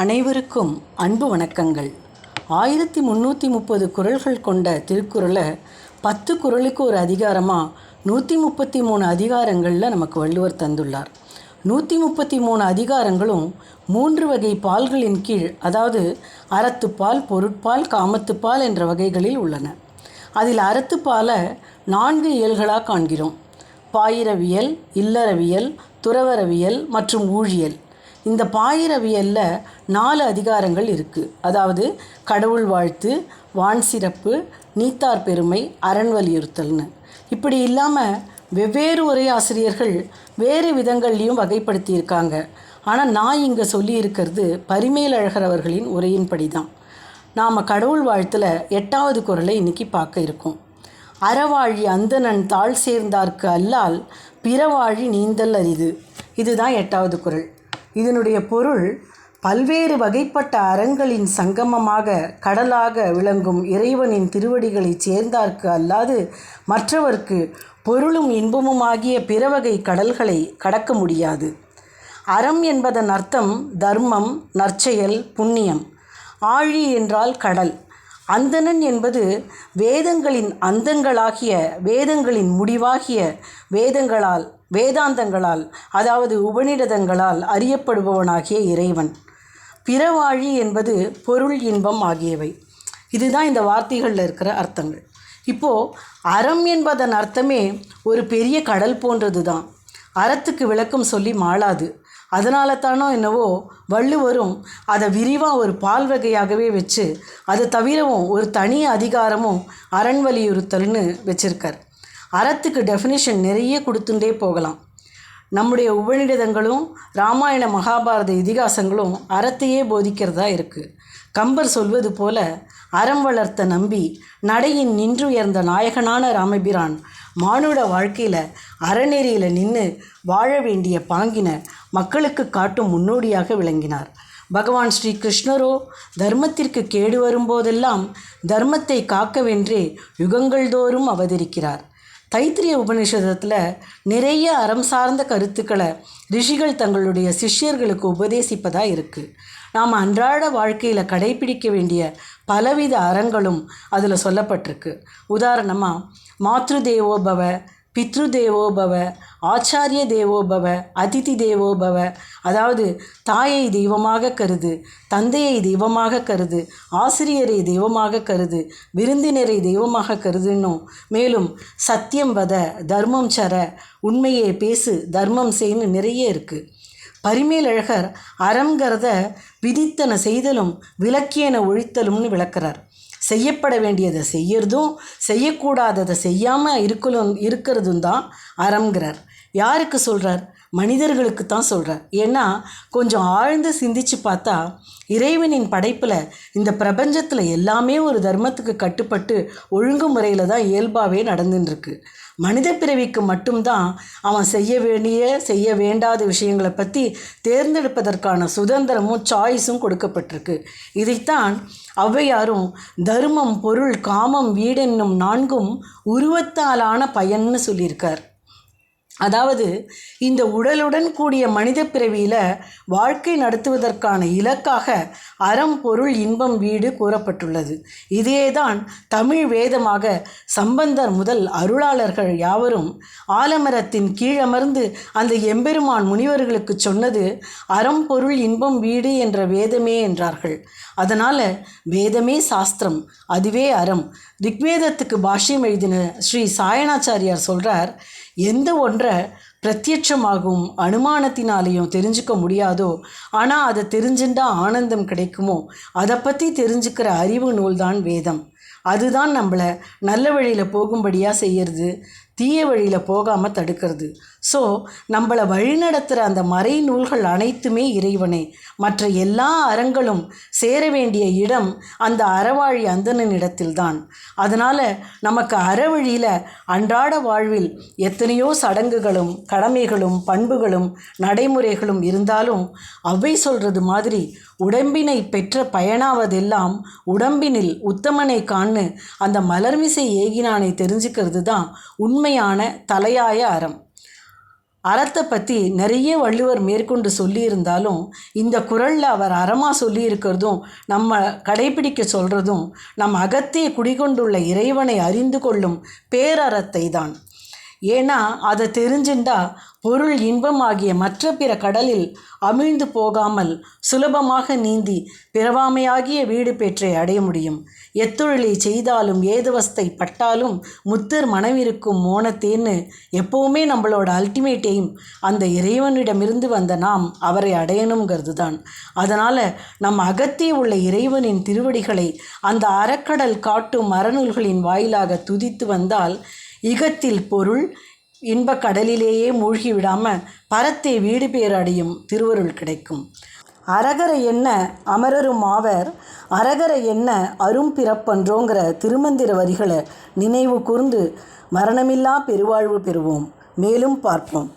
அனைவருக்கும் அன்பு வணக்கங்கள். 1330 குறள்கள் கொண்ட திருக்குறளை 10 குறளுக்கு ஒரு அதிகாரமாக 133 அதிகாரங்களில் நமக்கு வள்ளுவர் தந்துள்ளார். 133 அதிகாரங்களும் 3 வகை பால்களின் கீழ், அதாவது அறத்துப்பால், பொருட்பால், காமத்துப்பால் என்ற வகைகளில் உள்ளன. அதில் அறத்துப்பாலை 4 இயல்களாக காண்கிறோம். பாயிரவியல், இல்லறவியல், துறவறவியல் மற்றும் ஊழியல். இந்த பாயிரவியலில் 4 அதிகாரங்கள் இருக்குது. அதாவது கடவுள் வாழ்த்து, வான் சிறப்பு, நீத்தார் பெருமை, அரண் வலியுறுத்தல்னு. இப்படி இல்லாமல் வெவ்வேறு உரையாசிரியர்கள் வேறு விதங்கள்லையும் வகைப்படுத்தியிருக்காங்க. ஆனால் நான் இங்கே சொல்லியிருக்கிறது பரிமேலழகர் அவர்களின் உரையின்படி தான். நாம் கடவுள் வாழ்த்தில் 8வது குறளை இன்றைக்கி பார்க்க இருக்கோம். அறவாழி அந்தணன் தாழ் சேர்ந்தார்க்கு அல்லால் பிறவாழி நீந்தல் அரிது. இதுதான் 8வது குறள். இதனுடைய பொருள், பல்வேறு வகைப்பட்ட அறங்களின் சங்கமமாக கடலாக விளங்கும் இறைவனின் திருவடிகளை சேர்ந்தார்க்கு அல்லாது மற்றவர்க்கு பொருளும் இன்பமுமாகிய பிறவகை கடல்களை கடக்க முடியாது. அறம் என்பதன் அர்த்தம் தர்மம், நற்செயல், புண்ணியம். ஆழி என்றால் கடல். அந்தணன் என்பது வேதங்களின் அந்தங்களாகிய, வேதங்களின் முடிவாகிய வேதாந்தங்களால், அதாவது உபநிடதங்களால் அறியப்படுபவனாகிய இறைவன். பிறவாழி என்பது பொருள், இன்பம் ஆகியவை. இதுதான் இந்த வார்த்தைகளில் இருக்கிற அர்த்தங்கள். இப்போது அறம் என்பதன் அர்த்தமே ஒரு பெரிய கடல் போன்றது தான். அறத்துக்கு விளக்கம் சொல்லி மாளாது. அதனால தானோ என்னவோ வள்ளுவரும் அதை விரிவாக ஒரு பால் வகையாகவே வச்சு, அதை தவிரவும் ஒரு தனி அதிகாரமும் அரண் வலியுறுத்தல்னு வச்சுருக்கார். அறத்துக்கு டெஃபினிஷன் நிறைய கொடுத்துட்டே போகலாம். நம்முடைய உபநிடதங்களும் ராமாயண மகாபாரத இதிகாசங்களும் அறத்தையே போதிக்கிறதா இருக்குது. கம்பர் சொல்வது போல, அறம் வளர்த்த நம்பி நடையின் நின்றுயர்ந்த நாயகனான ராமபிரான் மானுட வாழ்க்கையில் அறநெறியில் நின்று வாழ வேண்டிய பாங்கின மக்களுக்கு காட்டும் முன்னோடியாக விளங்கினார். பகவான் ஸ்ரீ கிருஷ்ணரோ தர்மத்திற்கு கேடு வரும்போதெல்லாம் தர்மத்தை காக்கவென்றே யுகங்கள் தோறும் அவதரிக்கிறார். தைத்திரிய உபநிஷதத்தில் நிறைய அறம் சார்ந்த கருத்துக்களை ரிஷிகள் தங்களுடைய சிஷ்யர்களுக்கு உபதேசிப்பதாக இருக்குது. நாம் அன்றாட வாழ்க்கையில் கடைபிடிக்க வேண்டிய பலவித அறங்களும் அதில் சொல்லப்பட்டிருக்கு. உதாரணமாக மாத்ரு தேவோபவ, பித்ரு தேவோபவ, ஆச்சாரிய தேவோபவ, அதிதி தேவோபவ, அதாவது தாயை தெய்வமாக கருது, தந்தையை தெய்வமாக கருது, ஆசிரியரை தெய்வமாக கருது, விருந்தினரை தெய்வமாக கருதுன்னும், மேலும் சத்தியம் வத, தர்மம் சர, உண்மையே பேசு, தர்மம் செய்ன்னு நிறைய இருக்குது. பரிமேலழகர் அறம்ங்கிறத விதித்தன செய்தலும் விலக்கியன ஒழித்தலும்னு விளக்குறார். செய்யப்பட வேண்டியதை செய்யறதும் செய்யக்கூடாததை செய்யாமல் இருக்கிறதும் தான் அறம்ங்கிறார். யாருக்கு சொல்கிறார்? மனிதர்களுக்கு தான் சொல்கிறார். ஏன்னா கொஞ்சம் ஆழ்ந்து சிந்திச்சு பார்த்தா இறைவனின் படைப்பில் இந்த பிரபஞ்சத்தில் எல்லாமே ஒரு தர்மத்துக்கு கட்டுப்பட்டு ஒழுங்குமுறையில் தான் இயல்பாகவே நடந்துட்டுருக்கு. மனித பிறவிக்கு மட்டும்தான் அவன் செய்ய வேண்டிய செய்ய வேண்டாத விஷயங்களை பற்றி தேர்ந்தெடுப்பதற்கான சுதந்திரமும் சாய்ஸும் கொடுக்கப்பட்டிருக்கு. இதைத்தான் ஔவையாரும் தர்மம், பொருள், காமம், வீடென்னும் 4ம் உருவத்தாலான பயன்னு சொல்லியிருக்கார். அதாவது இந்த உடலுடன் கூடிய மனித பிறவியில் வாழ்க்கை நடத்துவதற்கான இலக்காக அறம், பொருள், இன்பம், வீடு கூறப்பட்டுள்ளது. இதேதான் தமிழ் வேதமாக சம்பந்தர் முதல் அருளாளர்கள் யாவரும் ஆலமரத்தின் கீழமர்ந்து அந்த எம்பெருமான் முனிவர்களுக்கு சொன்னது அறம், பொருள், இன்பம், வீடு என்ற வேதமே என்றார்கள். அதனால் வேதமே சாஸ்திரம், அதுவே அறம். ரிக்வேதத்துக்கு பாஷ்யம் எழுதின ஸ்ரீ சாயணாச்சாரியார் சொல்கிறார், எந்த ஒன்றை பிரத்யட்சமாகவும் அனுமானத்தினாலேயும் தெரிஞ்சுக்க முடியாதோ, ஆனால் அதை தெரிஞ்சுட்டா ஆனந்தம் கிடைக்குமோ, அதை பற்றி தெரிஞ்சுக்கிற அறிவு நூல்தான் வேதம். அதுதான் நம்மளை நல்ல வழியில் போகும்படியாக செய்கிறது, தீய வழியில் போகாமல் தடுக்கிறது. ஸோ நம்மளை வழிநடத்துகிற அந்த மறை நூல்கள் அனைத்துமே இறைவனே. மற்ற எல்லா அறங்களும் சேர வேண்டிய இடம் அந்த அறவாழி அந்தணனிடத்தில்தான். அதனால் நமக்கு அறவழியில் அன்றாட வாழ்வில் எத்தனையோ சடங்குகளும் கடமைகளும் பண்புகளும் நடைமுறைகளும் இருந்தாலும் அவை சொல்கிறது மாதிரி உடம்பினை பெற்ற பயனாவதெல்லாம் உடம்பினில் உத்தமனை காணு அந்த மலர்மிசை ஏகினானை தெரிஞ்சுக்கிறது தான் உண்மையான தலையாய அறம். அறத்தை பற்றி நிறைய வள்ளுவர் மேற்கொண்டு சொல்லியிருந்தாலும் இந்த குறளில் அவர் அறமாக சொல்லியிருக்கிறதும் நம்ம கடைபிடிக்க சொல்கிறதும் நம் அகத்தே குடிகொண்டுள்ள இறைவனை அறிந்து கொள்ளும் பேரறத்தை தான். ஏன்னா அதை தெரிஞ்சுண்டா பொருள் இன்பமாகிய மற்ற பிற கடலில் அமிழ்ந்து போகாமல் சுலபமாக நீந்தி பிறவாமையாகிய வீடு பெற்றை அடைய முடியும். எத்தொழிலை செய்தாலும் ஏதுவஸ்தை பட்டாலும் முத்தர் மனமிருக்கும் மோனத்தேன்னு எப்போவுமே நம்மளோட அல்டிமேட்டையும் அந்த இறைவனிடமிருந்து வந்த நாம் அவரை அடையணுங்கிறது தான். அதனால் நம்ம அகத்தே உள்ள இறைவனின் திருவடிகளை அந்த அறக்கடல் காட்டும் அறநூல்களின் வாயிலாக துதித்து வந்தால் இகத்தில் பொருள் இன்பக் கடலிலேயே மூழ்கி விடாமல் பரத்தை வீடு பேர் அடையும் திருவருள் கிடைக்கும். அரகர என்ன அமரரும் ஆவர், அரகர என்ன அரும் பிறப்பன்றோங்கிற திருமந்திர வரிகளை நினைவு கூர்ந்து மரணமில்லா பெருவாழ்வு பெறுவோம். மேலும் பார்ப்போம்.